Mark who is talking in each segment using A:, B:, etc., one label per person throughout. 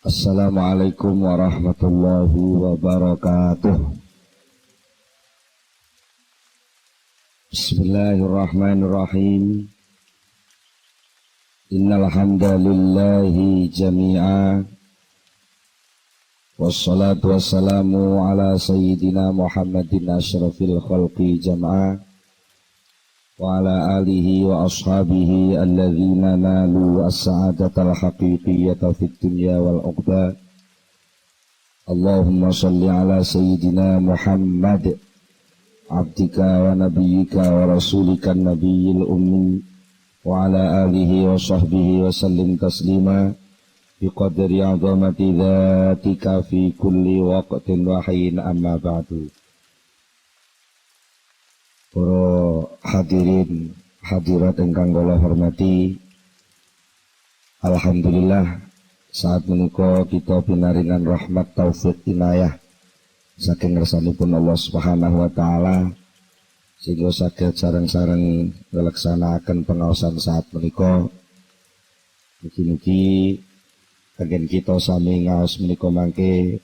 A: Assalamualaikum warahmatullahi wabarakatuh. Bismillahirrahmanirrahim. Innal hamdalillahi jami'a. Wassalatu wassalamu ala sayyidina Muhammadin asyrafil khalqi jam'a wa ala alihi wa ashabihi alladzina nalu as-sa'adatal haqiqiyyata fid dunya wal uqba. Allahumma shalli ala sayyidina Muhammad abdika wa nabiyyika wa rasulika nabiyil ummi wa ala alihi wa sahbihi wa sallim taslima biqadri 'azamati dzatika fi kulli waqtin wa hin, amma ba'du. Para hadirin hadirat ingkang kula hormati, alhamdulillah saat menika kita pinaringan rahmat taufik inayah saking ngersanipun Allah Subhanahu wa taala sehingga saged sareng-sareng nglaksanakaken pengaosan saat menika. Mugi-mugi kanggen kita sami ngaos menika mangke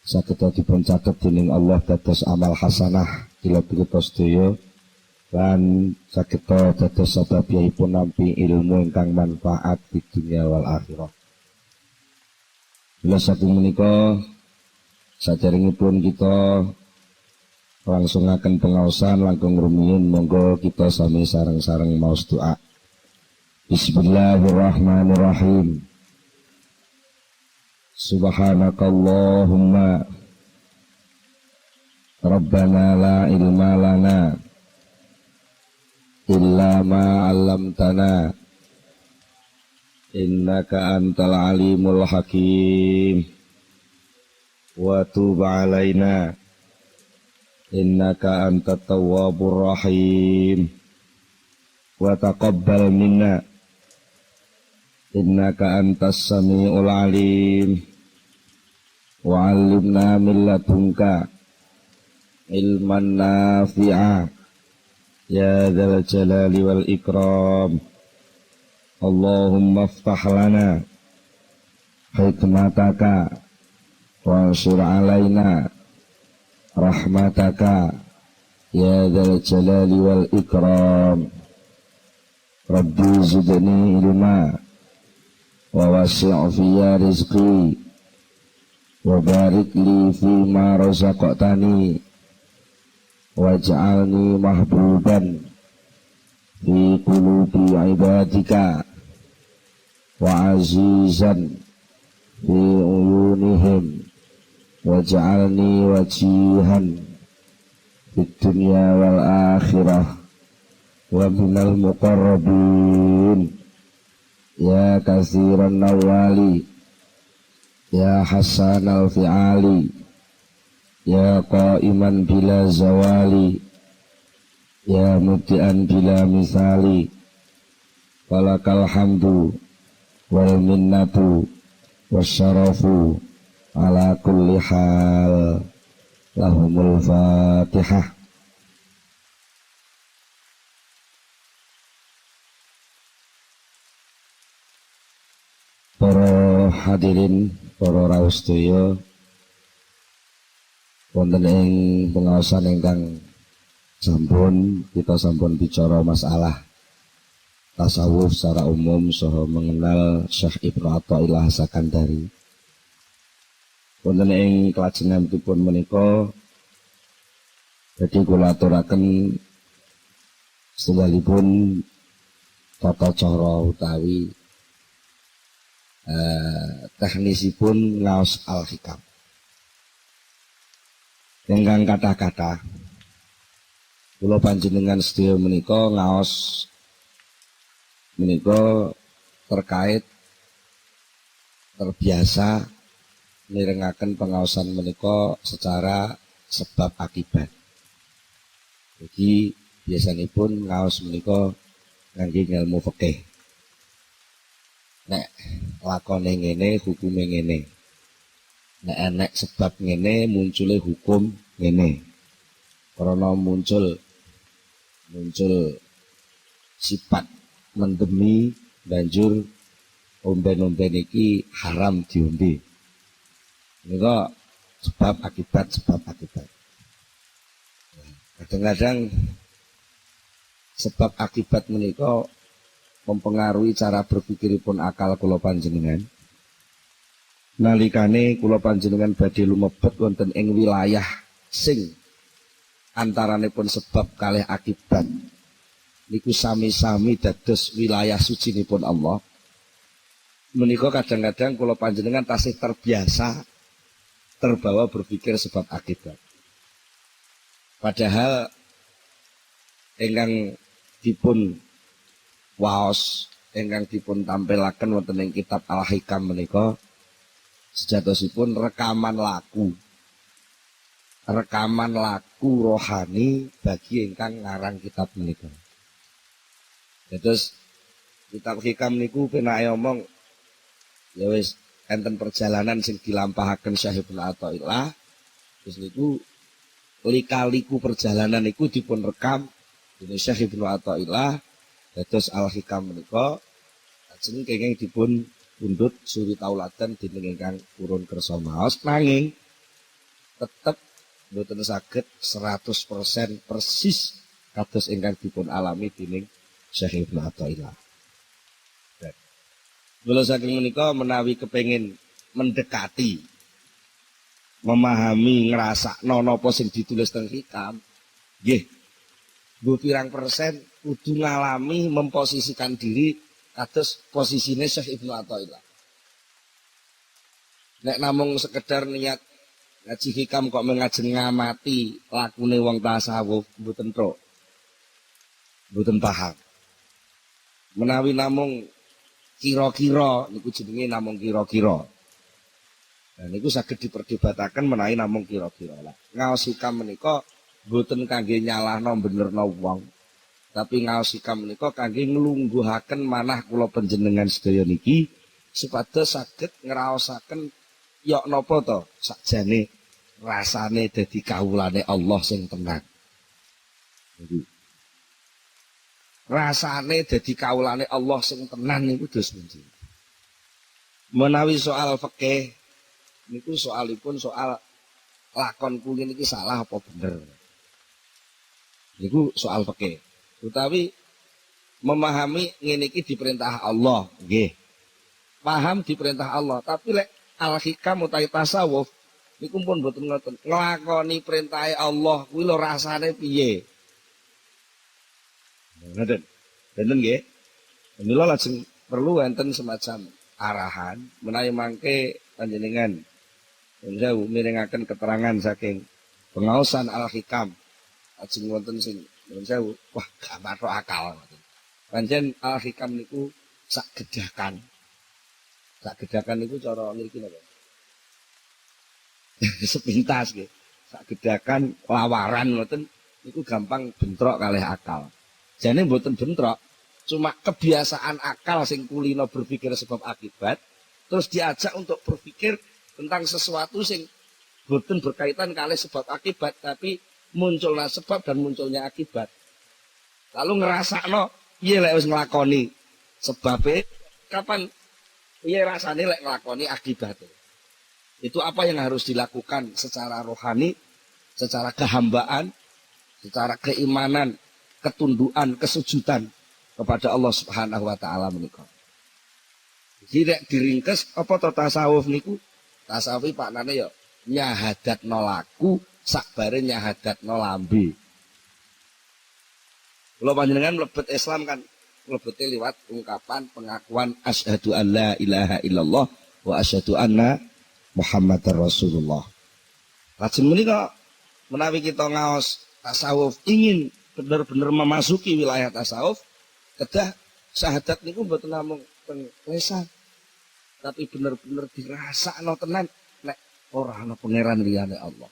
A: saged dipun catet dening Allah dados amal hasanah ila kita sedaya lan saged dados sababipun nampi ilmu ingkang manfaat di dunia wal akhirah. Bila saking menika saderengipun kita langsungaken pengaosan langkung rumiyin, monggo kita sami sareng-sareng maos doa. Bismillahirrahmanirrahim. Subhanakallahumma Rabbana la ilma lana illa ma 'allamtana innaka antal alimul hakim wa tub 'alaina innaka antat tawwabur rahim wa taqabbal minna innaka antas samiul alim wa 'allimna min ladunka ilman nafi'a ya dzal jalali wal ikram. Allahumma iftah lana hikmataka wa ansur alaina rahmataka ya dzal jalali wal ikram. Rabbi zidni ilma wa wasi' fiyya rizqi wa barik li fima razaqtani waj'alni mahbuban fi qulubi ibadika wa azizan fi uyunihim waj'alni wajihan fid dunya wal akhirah wa minal muqarrabin ya katsiran nawali ya hasanal fi'ali ya qaiman bila zawali ya mubdi'an bila misali walakal hamdu wal minnatu wasyarafu ala kulli hal. Lahumul fatihah. Para hadirin, para rawuh sedaya, wonten ing pengaosan ingkang sampun kita sampun bicara masalah tasawuf secara umum saha mengenal Syekh Ibnu Athaillah Sakandari. Wonten ing kelajenganipun menika dadi kula aturaken setunggalipun tata cara utawi teknisipun ngaos al-hikam. Ingkang kata-kata kula panjenengan sedaya menika ngaos menika terkait terbiasa mirengaken pengaosan menika secara sebab akibat. Jadi biasanipun ngaos menika ngangge ilmu fikih. Nek lakone ngene hukume ngene. Nek enek sebab ngene muncule hukum ngene. Karena muncul sifat mendemi banjur omben-omben iki haram diombe. Nika sebab akibat. Kadang-kadang sebab akibat menika mempengaruhi cara berpikiripun akal kula panjenengan. Nalikane kula panjenengan badhe lumebet wonten ing wilayah sing antaranipun sebab kalih akibat niku sami-sami dados wilayah sucinipun Allah. Menika kadang-kadang kula panjenengan tasih terbiasa terbawa berpikir sebab akibat. Padahal ingkang dipun waos, ingkang dipun tampilaken wonten ing kitab Al-Hikam menika sejatosipun rekaman laku rohani bagi ingkang ngarang kitab menika. Terus kitab Hikam niku penake omong ya wis enten perjalanan sing dilampahaken Syekh Ibnu Athaillah. Terus niku lika-liku perjalanan niku dipun rekam dening Syekh Ibnu Athaillah. Terus Al-Hikam menika ajeng kenging dipun pundhut suri tauladan dening ingkang purun kersa maos, nanging tetep mboten saged 100% persis kados ingkang dipun alami dening Syekh Ibnu Athaillah. Kula saking menika menawi kepengin mendekati, memahami, ngrasakno napa sing ditulis teng Hikam, nggih, nggo pirang persen kudu ngalami memposisikan diri kados posisine Syekh Ibnu Athaillah. Nek namung sekedar niat ngaji Hikam kok mengajeng ngamati lakune wong tasawuf mboten tok. Mboten paham. Menawi namung kira-kira niku jenenge namung kira-kira. Nah niku saged diperdebataken menawi namung kira-kira. Lah ngaos Hikam menika mboten kangge nyalahno benerno wong. Tapi ngaos Hikam menika kangge nglungguhaken manah kula panjenengan sedaya niki supados saged ngraosaken yok napa to sakjane rasane dadi kawulane Allah sing tenang. Rasane dadi kawulane Allah sing tenan niku dos pundi. Menawi soal fikih niku soalipun soal lakon kuli niki salah apa bener. Niku soal fikih. Utawi memahami ngene iki diperintah Allah, nggih. Paham diperintah Allah, tapi lek Al-Hikam utawi tasawuf niku pun mboten ngoten. Nglakoni perintahe Allah kuwi lho rasane piye? Ngoten. Benten nggih. Mila lajeng perlu enten semacam arahan menawi mangke panjenengan nggih mirengaken keterangan saking pengaosan Al-Hikam. Lajeng wonten sing sewu, wah gak matok akal. Pancen Al-Hikam niku sak gedakan. Sak gedakan niku cara niki napa? Sepintas nggih. Sak gedakan lawaran ngoten niku gampang bentrok kalih akal. Jane mboten bentrok, cuma kebiasaan akal sing kulino berpikir sebab akibat, terus diajak untuk berpikir tentang sesuatu sing mboten berkaitan kalih sebab akibat, tapi munculnya sebab dan munculnya akibat. Lalu ngerasakno, piye lek wis nglakoni sebabe, kapan piye rasane lek nglakoni akibate. Itu apa yang harus dilakukan secara rohani, secara kehambaan, secara keimanan, ketundukan, kesujudan kepada Allah Subhanahu wa taala menika. Jadi nek diringkes apa to tasawuf niku? Tasawuf paknane ya nyahadatno laku sakbare nyahadatno lambe. Kula panjenengan mlebet Islam kan mlebete liwat ungkapan pengakuan asyhadu alla ilaha illallah wa asyhadu anna Muhammadar Rasulullah. Lajeng menika menawi kita ngaos tasawuf ingin benar-benar memasuki wilayah tasawuf, kedah syahadat niku mboten namung teng lesan, tapi benar-benar dirasakno tenan nek ora ana pangeran liyane Allah.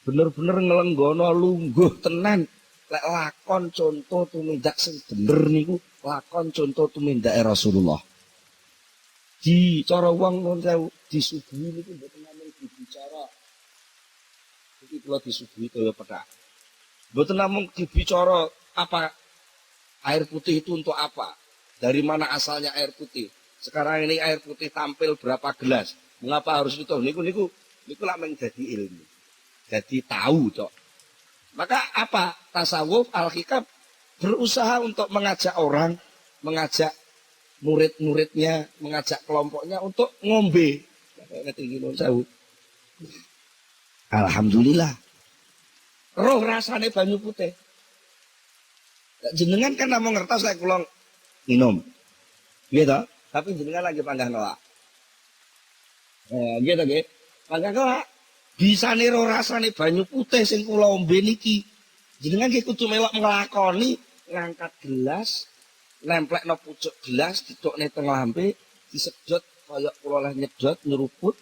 A: Bener-bener ngelenggono lungguh tenan lek lakon contoh tumindak sing bener niku lakon contoh tumindake Rasulullah. Di cara wong nun sewu disuguhi niku mboten namung dibicara. Iki kula disuguhi kaya pethak. Mboten namung dibicara apa air putih itu untuk apa, dari mana asalnya air putih, Sekarang ini air putih tampil berapa gelas? Mengapa harus itu? Niku lak meng dadi ilmu. Jadi tahu, Cok. Maka apa? Tasawuf al-hikam berusaha untuk mengajak orang, mengajak murid-muridnya, mengajak kelompoknya untuk ngombe. Alhamdulillah. Roh rasane banyu putih. Jenengan kan namung ngertos lek kula minum. Gitu. Tapi jenengan lagi panggah nolak. Gitu nggih. Panggah nolak. Bisane roh rasane banyu putih sing kula ombe niki. Jenengan nggih kudu melok nglakoni ngangkat gelas, nemplekno pucuk gelas, ditukne teng lambe, disedot kaya kula leh nyedot nyeruput.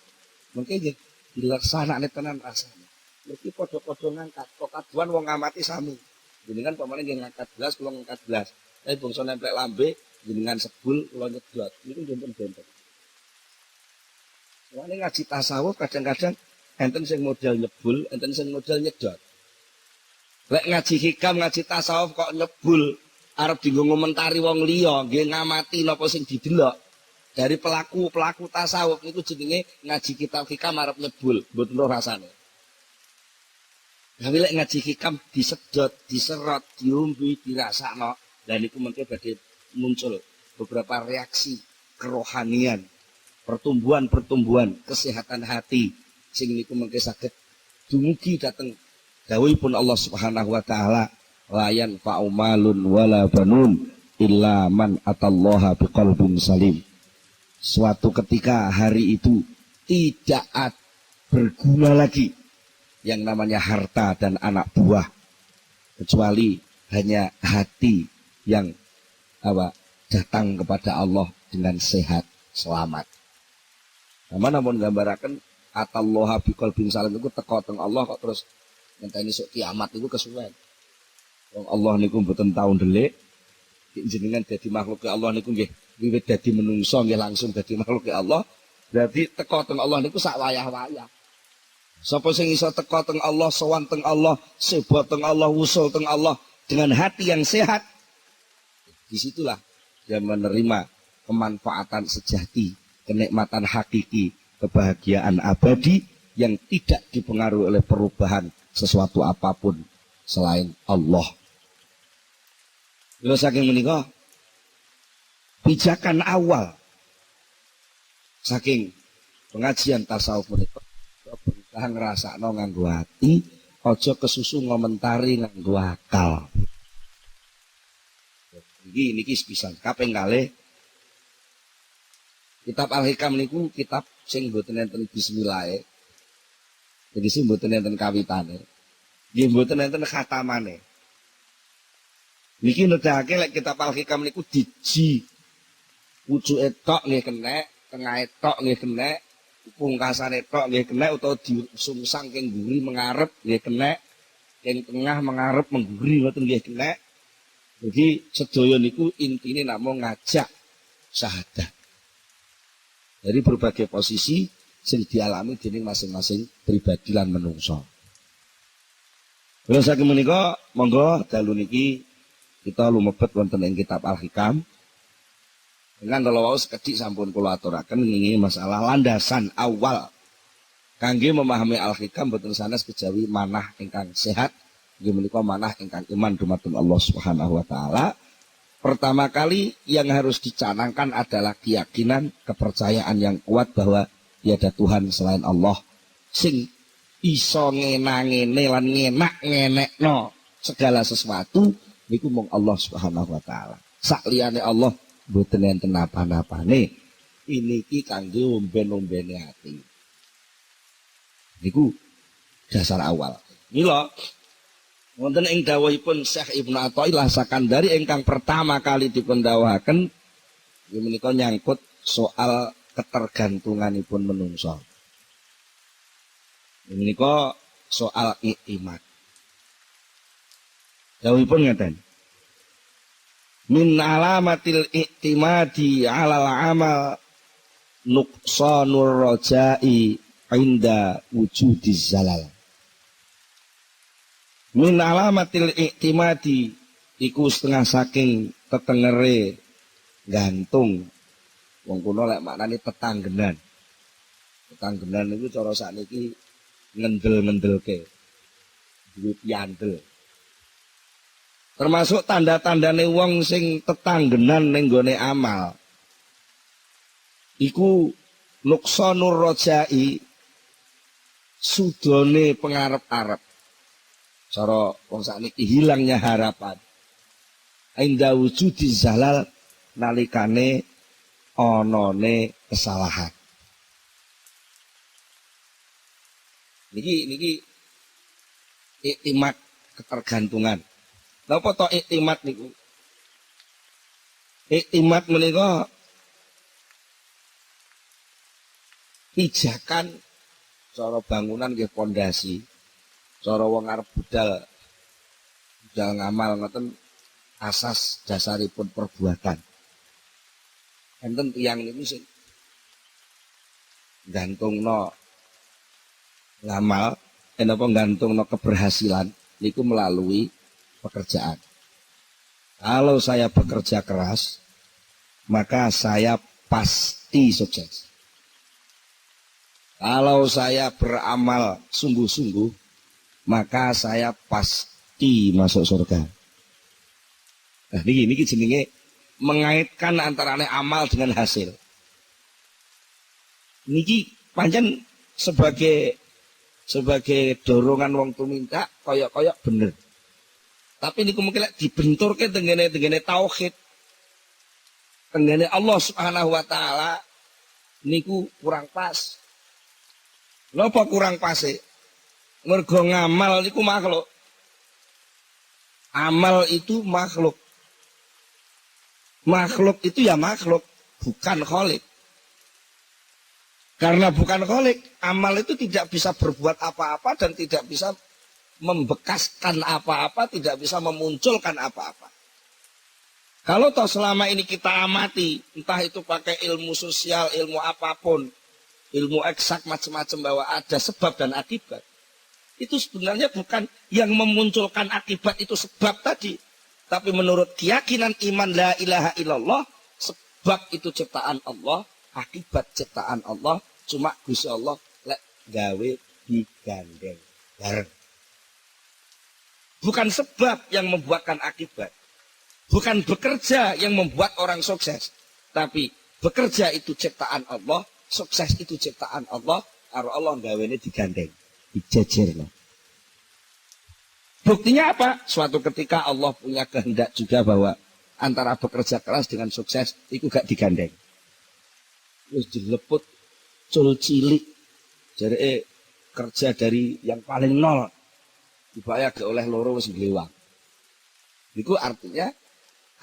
A: Mengke nggih dilaksanakne tenan rasane. Mesti padha-padha ngangkat. Kok kaduan wong ngamati sami. Jenengan pamane nggih ngangkat gelas, kula ngangkat gelas. Tapi bangsa nemplek lambe, jenengan sebul, kula nyedot. Niku benten-benten. Soale ngaji tasawuf kadang-kadang enten sing modal nyebul, enten sing modal nyedot. Lek ngaji hikam, ngaji tasawuf kok nyebul, arep dienggo ngomentari wong liya, nggih ngamati napa sing didelok. Dari pelaku tasawuf niku jenenge ngaji kitab hikam arep nyebul, mboten roh rasane. Tapi lek ngaji hikam disedot, diserot, diombe, dirasakno, lan niku mengke badhe muncul beberapa reaksi kerohanian, pertumbuhan kesehatan hati sing niku mengke saged dumugi dhateng dawuhipun Allah Subhanahu wa taala, la yanfa'u malun wala banun illa man atallaha biqalbin salim. Suatu ketika hari itu tidak berguna lagi yang namanya harta dan anak buah, kecuali hanya hati yang datang kepada Allah dengan sehat selamat. Nama namun gambaraken atallaha biqalbin salim itu teko teng Allah kok terus ngenteni sok kiamat itu kesuwen. Wong Allah niku mboten tau ndelik, jenengan dadi makhluk Allah niku nggih wiwit dadi menungso nggih langsung dadi makhluk Allah. Berarti teko teng Allah niku sak wayah-wayah. Sapa sing iso teko teng Allah, sowan teng Allah, seba teng Allah, usul teng Allah dengan hati yang sehat, disitulah dia menerima kemanfaatan sejati, kenikmatan hakiki, kebahagiaan abadi yang tidak dipengaruhi oleh perubahan sesuatu apapun selain Allah. Lha saking menika pijakan awal saking pengajian tasawuf menika berusaha ngrasakno nganggo ati, aja kesusu ngomentari nganggo akal. Niki sepisan kaping kalih kitab Al-Hikam niku kitab sing mboten enten bismillahe. Jadi sing mboten enten kawitane. Nggih mboten enten khatamane. Niki nedahake lek kitab Al-Hikam niku diji pucuke tok nggih kenek, tengahe tok nggih kenek, pungkasane tok nggih kenek utawa disungsang keng mburi mengarep nggih kenek, keng tengah mengarep mengguri ngoten nggih kenek. Jadi sedaya niku intine namung ngajak syahadat. Dari berbagai posisi sing dialami dening masing-masing pribadi lan menungso. Kula saking menika monggo dalu niki kita lumebet wonten ing kitab Al-Hikam. Dengan lawau sekedhik sampun kula aturaken ngingi masalah landasan awal kangge memahami Al-Hikam boten sanes kejawi manah ingkang sehat, nggih menika manah ingkang iman dumateng Allah Subhanahu wa taala. Pertama kali yang harus dicanangkan adalah keyakinan, kepercayaan yang kuat bahwa tiada Tuhan selain Allah sing iso ngenangene lan ngenak-ngenekno segala sesuatu niku mung Allah Subhanahu wa taala. Sak liyane Allah mboten enten napa-napane. Iniki kangge omben-ombene ati. Niku dasar awal. Mila wonten ing dawuhipun Syekh Ibnu Athaillah Sakandari ingkang pertama kali dipun dawuhaken menika nyangkut soal ketergantunganipun menungso. Menika soal iktimat. Dawuhipun ngeten. Min alamatil iktimadi 'alal amal nuqsanur raja'i 'inda wujudiz zalal. Min alamatil iktimadi iku setengah saking tetengere gantung Wong kuno lek maknane tetanggenan. Tetanggenan itu cara sakniki ngendel-ngendelke. Duwe piandel. Termasuk tanda-tandane wong sing tetanggenan ning gone amal. Iku nuqsanur rajai, sudone pengarep-arep. Cara wong sakniki hilangnya harapan. Inda wujudi zalal nalikane onone kesalahan. Niki iktimat ketergantungan. Napa to iktimat niku? Iktimat menika pijakan cara bangunan nggih pondasi. Cara wong arep budal ngamal ngoten asas dasaripun perbuatan. Enten tiyang niku sing gantungno ngamal, napa gantungno keberhasilan niku melalui pekerjaan. Kalau saya bekerja keras, maka saya pasti sukses. Kalau saya beramal sungguh-sungguh, maka saya pasti masuk surga. Nah, niki jenenge mengaitkan antara amal dengan hasil. Niki pancen sebagai dorongan wong tuminta koyok-koyok bener. Tapi niku mungkin dibenturke tengene tauhid. Tengene Allah Subhanahu wa taala niku kurang pas. Napa kurang pase? Mergo ngamal niku makhluk. Amal itu makhluk. Makhluk itu ya makhluk, bukan kholik. Karena bukan kholik, amal itu tidak bisa berbuat apa-apa dan tidak bisa membekaskan apa-apa, tidak bisa memunculkan apa-apa. Kalau toh selama ini kita amati, entah itu pakai ilmu sosial, ilmu apapun, ilmu eksak macam-macam bahwa ada sebab dan akibat. Itu sebenarnya bukan yang memunculkan akibat itu sebab tadi. Tapi menurut keyakinan iman la ilaha illallah, sebab itu ciptaan Allah, akibat ciptaan Allah, cuma Gusti Allah lek gawe digandeng bareng. Bukan sebab yang membuatkan akibat. Bukan bekerja yang membuat orang sukses. Tapi bekerja itu ciptaan Allah, sukses itu ciptaan Allah, karo Allah gawene digandeng, dijejerno. Buktinya apa? Suatu ketika Allah punya kehendak juga bahwa antara bekerja keras dengan sukses itu gak digandeng. Terus dileput cul cilik. Jadi kerja dari yang paling nol dibayar ke oleh loro wis ngliwang. Itu artinya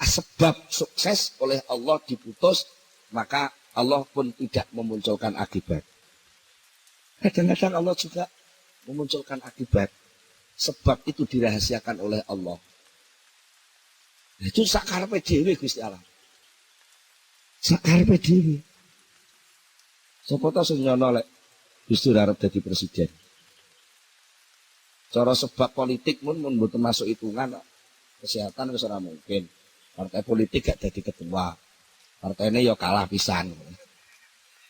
A: sebab sukses oleh Allah diputus, maka Allah pun tidak memunculkan akibat. Kadang-kadang Allah juga memunculkan akibat. Sebab itu dirahasiakan oleh Allah. Itu sakarepe dhewe Gusti Allah. Sakarepe dhewe. Sapa ta sing nyono lek Gusti arep dadi presiden. Cara sebab politik mun mboten masuk hitungan, kesehatan wis ora mungkin. Partai politik gak dadi ketua. Partainya ya kalah pisan.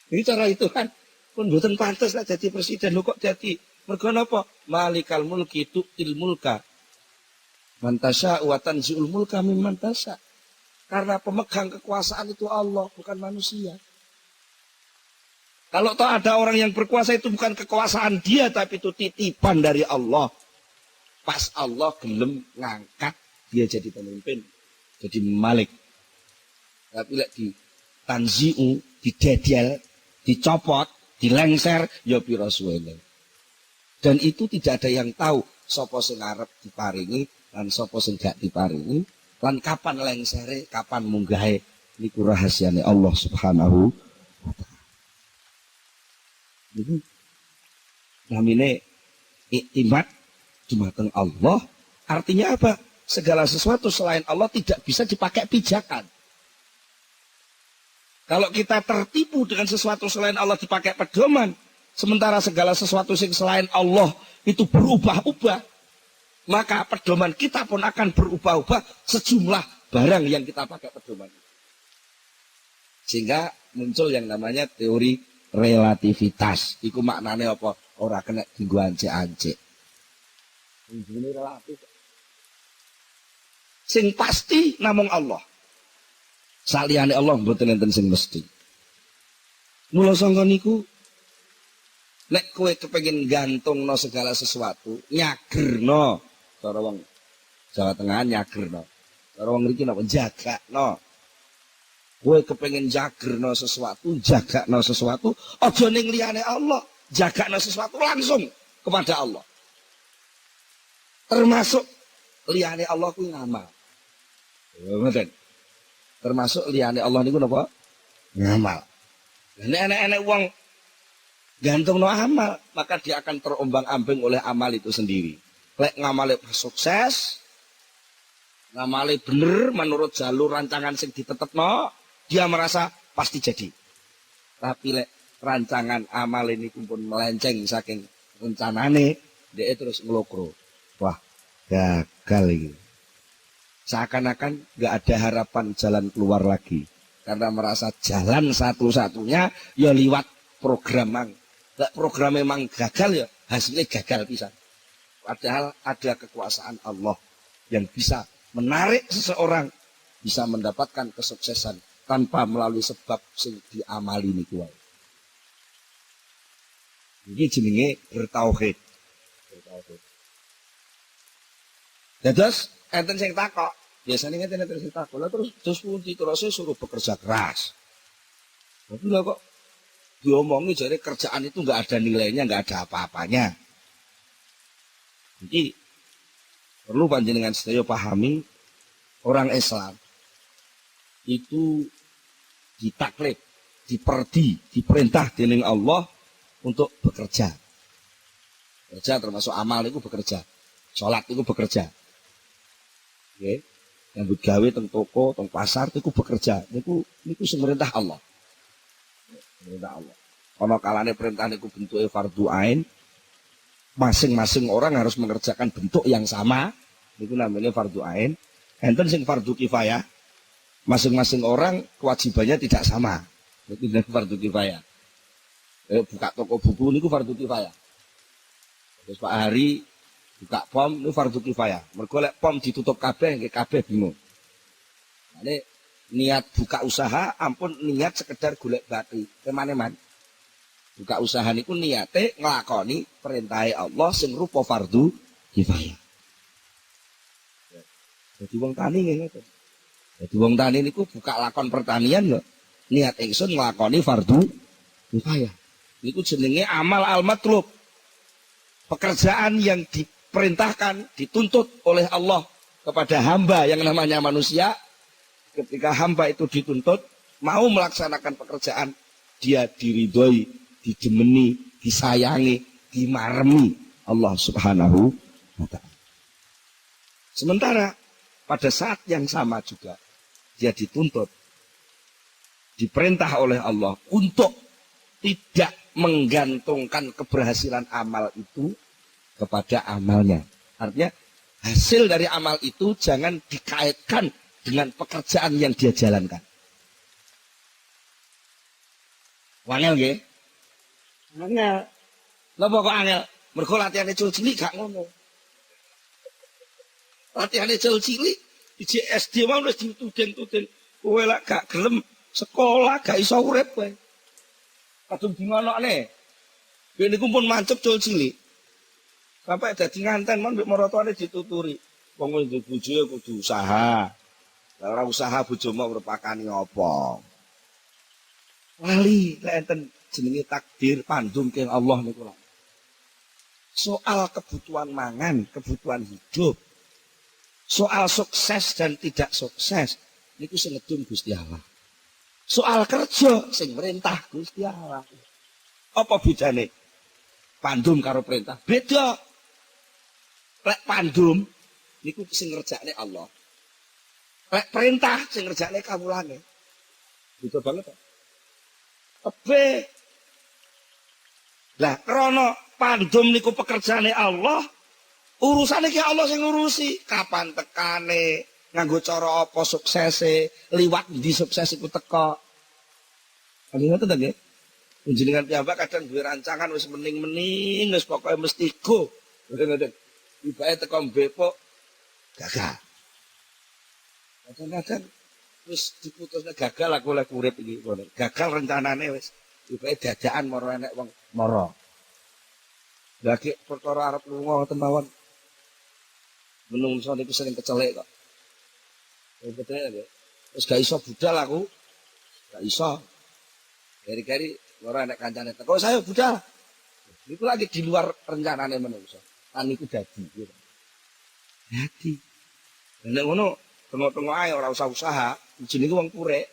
A: Ini cara hitungan pun mboten pantes lah dadi presiden. Lho kok dadi mergo napa? Malikal mulki tu'til mulka man tasya wa tanzi'ul mulka mimman tasya. Karena pemegang kekuasaan itu Allah, bukan manusia. Kalau toh ada orang yang berkuasa itu bukan kekuasaan dia, tapi itu titipan dari Allah. Pas Allah gelem ngangkat dia jadi pemimpin, jadi malik. Tapi lek di tanzi'u, didedial, dicopot, dilengser, ya pira suwene. Dan itu tidak ada yang tahu sapa sing arep diparingi lan sapa sing gak diparingi, lan kapan lengsere, kapan munggahe, niku rahasiane Allah Subhanahu wa taala. Niku namine iktimat dumateng Allah, artinya apa? Segala sesuatu selain Allah tidak bisa dipakai pijakan. Kalau kita tertipu dengan sesuatu selain Allah dipakai pedoman, sementara segala sesuatu yang selain Allah itu berubah-ubah, maka pedoman kita pun akan berubah-ubah sejumlah barang yang kita pakai pedoman. Sehingga muncul yang namanya teori relativitas. Iku maknane apa? Ora kena dienggo ancek-ancek. Ini relatif. Sing pasti namung Allah. Saliyane Allah mboten enten sing mesti. Mula sangka niku nek kowe kepengin gantungno segala sesuatu, nyagerno. Cara wong Jawa Tengah nyagerno. Cara wong mriki napa jagakno. Kowe kepengin jagerno sesuatu, jagakno sesuatu, aja ning liyane Allah, jagakno sesuatu langsung kepada Allah. Termasuk liyane Allah kuwi ngamal. Ngoten. Termasuk liyane Allah niku napa? Ngamal. Nek enek-enek wong gantungno amal, maka dia akan terombang-ambing oleh amal itu sendiri. Lek ngamale sukses, ngamale bener menurut jalur rancangan sing ditetepno, dia merasa pasti jadi. Tapi lek rancangan amal ini pun melenceng saking rencanane, dia terus ngelokro. Wah, gagal ini. Seakan-akan gak ada harapan jalan keluar lagi. Karena merasa jalan satu-satunya ya liwat program mang. Lek program memang gagal ya hasilnya gagal pisan. Padahal ada kekuasaan Allah yang bisa menarik seseorang bisa mendapatkan kesuksesan tanpa melalui sebab sing diamali niku wae. Iki jenenge bertauhid. Bertauhid. Dados enten sing takok, biasanya enten sing takok, lah terus pundi terus suruh bekerja keras. Tapi lah kok diomongi jadi kerjaan itu enggak ada nilainya, enggak ada apa-apanya. Jadi perlu panjenengan sedaya pahami orang Islam itu ditaklif, diperintah dening Allah untuk bekerja. Bekerja termasuk amal itu bekerja. Salat itu bekerja. Nggih. Nyambut gawe teng toko, teng pasar itu bekerja. Niku sing merintah Allah. Perintah Allah. Ana kalane perintah niku bentuke fardhu ain. Masing-masing orang harus mengerjakan bentuk yang sama. Niku namanya fardhu ain. Enten sing fardhu kifayah. Masing-masing orang kewajibannya tidak sama. Itu fardhu kifayah. Buka toko buku niku fardhu kifayah. Terus Pak Hari buka pom niku fardhu kifayah. Mergo lek pom ditutup kabeh nggih kabeh bingung. Nek niat buka usaha ampun niat sekedar golek bati. Kemane-man. Buka usaha niku niate nglakoni perintah Allah sing rupa fardhu kifayah. Jadi wong tani nggih ngoten. Jadi wong tani niku buka lakon pertanian lho. Niat ingsun nglakoni fardhu kifayah. Niku jenenge amal al-matlub. Pekerjaan yang diperintahkan, dituntut oleh Allah kepada hamba yang namanya manusia. Ketika hamba itu dituntut, mau melaksanakan pekerjaan, dia diridhoi, dijemeni, disayangi, dimaremi Allah Subhanahu wa ta'ala. Sementara pada saat yang sama juga dia dituntut, diperintah oleh Allah untuk tidak menggantungkan keberhasilan amal itu kepada amalnya. Artinya hasil dari amal itu jangan dikaitkan dengan pekerjaan yang dia jalankan. Wangel nggih? Angel. Napa kok angel? Mergo latihane cilik gak ngono. Latihane cilik di SD wae wis dituden-tuden. Kowe lek gak gelem sekolah gak iso urip kowe. Kadung dingonokne. Kowe niku pun mancep cilik. Sampai dadi nganten mon mbek maratuane dituturi. Wong wis bojo kudu usaha. Lah ora usaha bojomu merupakani apa? Lali lek enten jenenge takdir pandum keng Allah niku lho. Soal kebutuhan mangan, kebutuhan hidup. Soal sukses dan tidak sukses niku sing ngedum Gusti Allah. Soal kerja sing merintah Gusti Allah. Apa bedane? Pandum karo perintah. Beda. Lek pandum niku sing ngerjakne Allah. Lek perintah sing ngerjakne kawulane. Beda banget. Ebe. Lah krana pandum niku pekerjaane Allah, urusane ki Allah sing ngurusi. Kapan tekane, nganggo cara apa suksese, liwat ndi sukses iku teka. Kali ngoten ta nggih. Panjenengan piyambak kadang duwe rancangan wis mening-mening wis pokoke mesti go. Ngoten. Ibake teko mbepok gagal. Kadang-kadang wis diputusne gagal aku oleh urip iki ngono. Gagal rencanane wis. Ibake dadakan moro enek wong mara. Lagi perkara arep lunga ngoten mawon. Menungso niku sering kecelek kok. Betul ya. Terus gak iso budal aku. Gak iso. Gari-gari ora enek kancane teko saya budal. Niku lagi di luar rencanane menungso. Kan niku dadi. Dadi. Nek ngono tengok-tengok ae ora usah usaha, jenenge wong purek.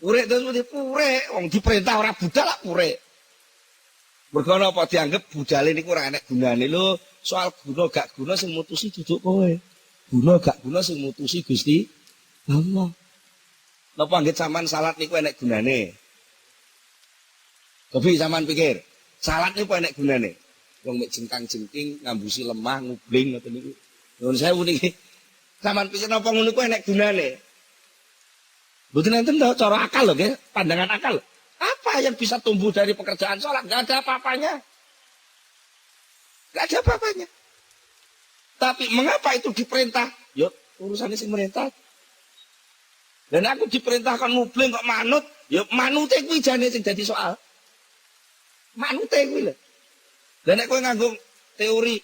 A: Purek terus purek, wong diperintah ora budal lak purek. Mergo apa dianggap budale niku ora enek gunane lho. Soal guna gak guna sing mutusi duduk kowe. Guna gak guna sing mutusi Gusti Allah. Napa anggit sampean salat niku enek gunane? Tapi sampean pikir, salat niku enek gunane? Wong mek jengkang-jengking, ngambusi lemah, ngubling ngoten niku. Nuwun sewu niki. Sampean pikir napa ngono niku enek gunane? Mboten enten to cara akal lho nggih, pandangan akal. Apa yang bisa tumbuh dari pekerjaan sholat? Gak ada apa-apanya. Gak ada apa-apanya. Tapi mengapa itu diperintah? Yuk, urusannya sing merintah. Dan aku diperintahkan ngubling kok manut. Yuk, manute kuwi jane sing dadi soal. Manute kuwi lho. Dan aku nganggung teori.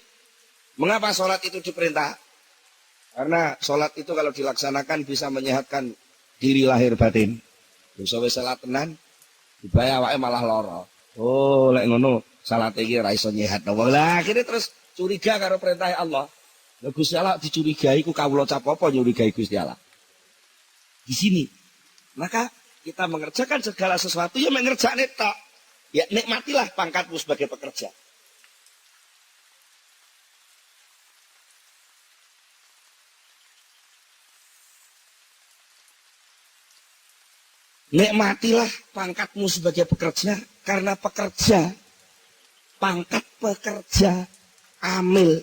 A: Mengapa sholat itu diperintah? Karena sholat itu kalau dilaksanakan bisa menyehatkan diri lahir batin. Dosa wis salat tenan. Dibaya awake malah lara. Oh, lek ngono salat iki ora iso nyehatno. Lah akhire terus curiga karo perintah Allah. Lah Gusti Allah dicurigai ku kawula cap apa nyurigai Gusti Allah. Di sini. Maka kita mengerjakan segala sesuatu ya mengerjakne tok. Ya nikmatilah pangkatmu sebagai pekerja. Nikmatilah pangkatmu sebagai pekerja, karena pekerja, pangkat pekerja, amil,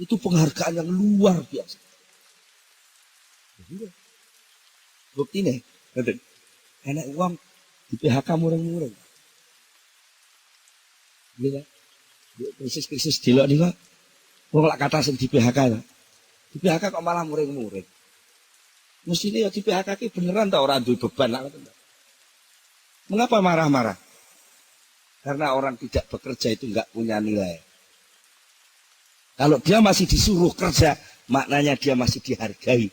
A: itu penghargaan yang luar biasa. Bukti nih, enak uang di PHK mureng-mureng. Gila, krisis-krisis dilok nih kok, uang lak kata sing di PHK, di PHK kok malah mureng-mureng. Mestinya ya di PHK ki beneran tau orang duwe beban lah. Mengapa marah-marah? Karena orang tidak bekerja itu enggak punya nilai. Kalau dia masih disuruh kerja, maknanya dia masih dihargai.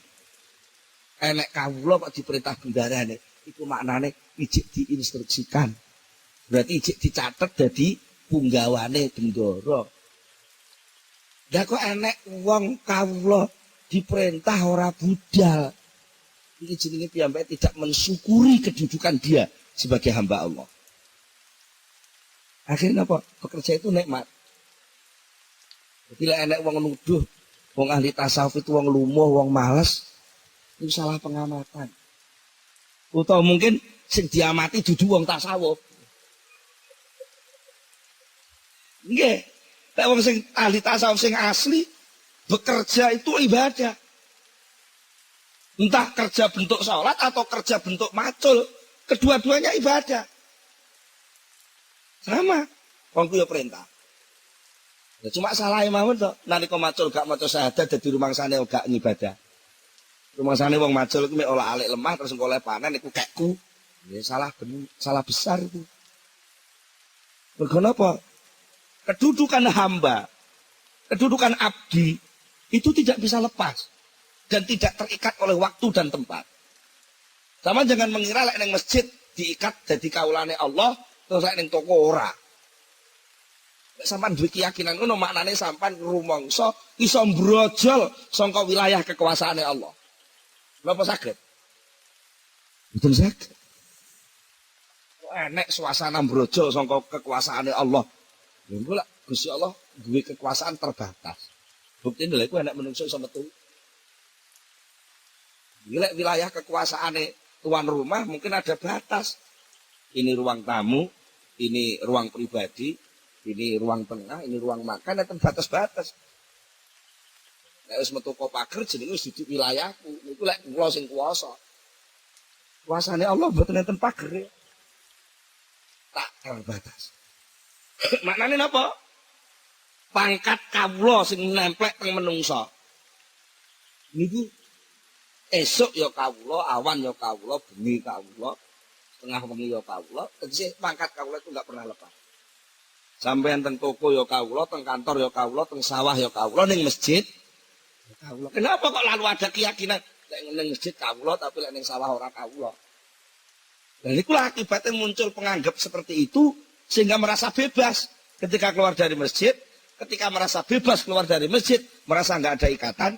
A: Enek kawula kok diperintah bendarane, itu maknanya ijik diinstruksikan. Berarti ijik dicatat jadi punggawane bendara. Lah kok enek wong kawula diperintah ora budal. Ini jenenge piyambake tidak mensyukuri kedudukan dia sebagai hamba Allah. Akhirnya apa? Pekerja itu nikmat. Jadi lah enek wong nuduh, wong ahli tasawuf itu wong lumuh, wong malas, itu salah pengamatan. Atau mungkin sing diamati dudu wong tasawuf. Nggih, lek wong sing ahli tasawuf sing asli bekerja itu ibadah. Entah kerja bentuk sholat atau kerja bentuk macul, kedua-duanya ibadah. Sama, wong ku ya perintah. Ya cuma salah mawon to, nalika macul gak maca syahadat dadi rumangsane gak ngibadah. Rumangsane wong macul iku mek olah alik lemah terus engko oleh panen iku kekku. Ya salah besar itu. Mergo napa? Kedudukan hamba, kedudukan abdi itu tidak bisa lepas. Dan tidak terikat oleh waktu dan tempat. Sama jangan mengira lek neng masjid diikat jadi kaulane Allah, terus lek neng toko ora. Sampan duwe keyakinan ngono maknane sampan rumangsa iso mbrojol saka wilayah kekuasaane Allah. Napa saged? Mboten saged. Enek suasana mbrojol saka kekuasaane Allah. Lha kok Gusti Allah duwe kekuasaan terbatas. Buktine lha iku enek menungso iso metu. Gila wilayah kekuasaan tuan rumah mungkin ada batas. Ini ruang tamu, ini ruang pribadi, ini ruang tengah, ini ruang makan, ada batas-batas. Nek wis metu kok pager jenenge wis duduk wilayahku. Niku lek kula sing kuwasa.
B: Kuasane Allah mboten enten pager. Tak terbatas. Maknane napa? Pangkat kawula sing nemplek teng menungsa. Niku esuk ya kawula, awan ya kawula, bengi kawula, tengah wengi ya kawula, tegese pangkat kawula itu enggak pernah lepas. Sampeyan teng toko ya kawula, teng kantor ya kawula, teng sawah ya kawula, ning masjid ya kawula. Kenapa kok lalu ada keyakinan lek ning masjid kawula tapi lek ning sawah ora kawula? Dan itulah akibatnya muncul penganggap seperti itu sehingga merasa bebas ketika keluar dari masjid, ketika merasa bebas keluar dari masjid, merasa nggak ada ikatan,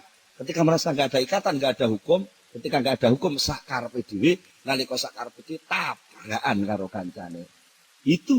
B: ketika merasa nggak ada ikatan, nggak ada hukum, ketika nggak ada hukum sak karepe dhewe, nalika sak karepe dhewe tabrakan karo kancane. Itu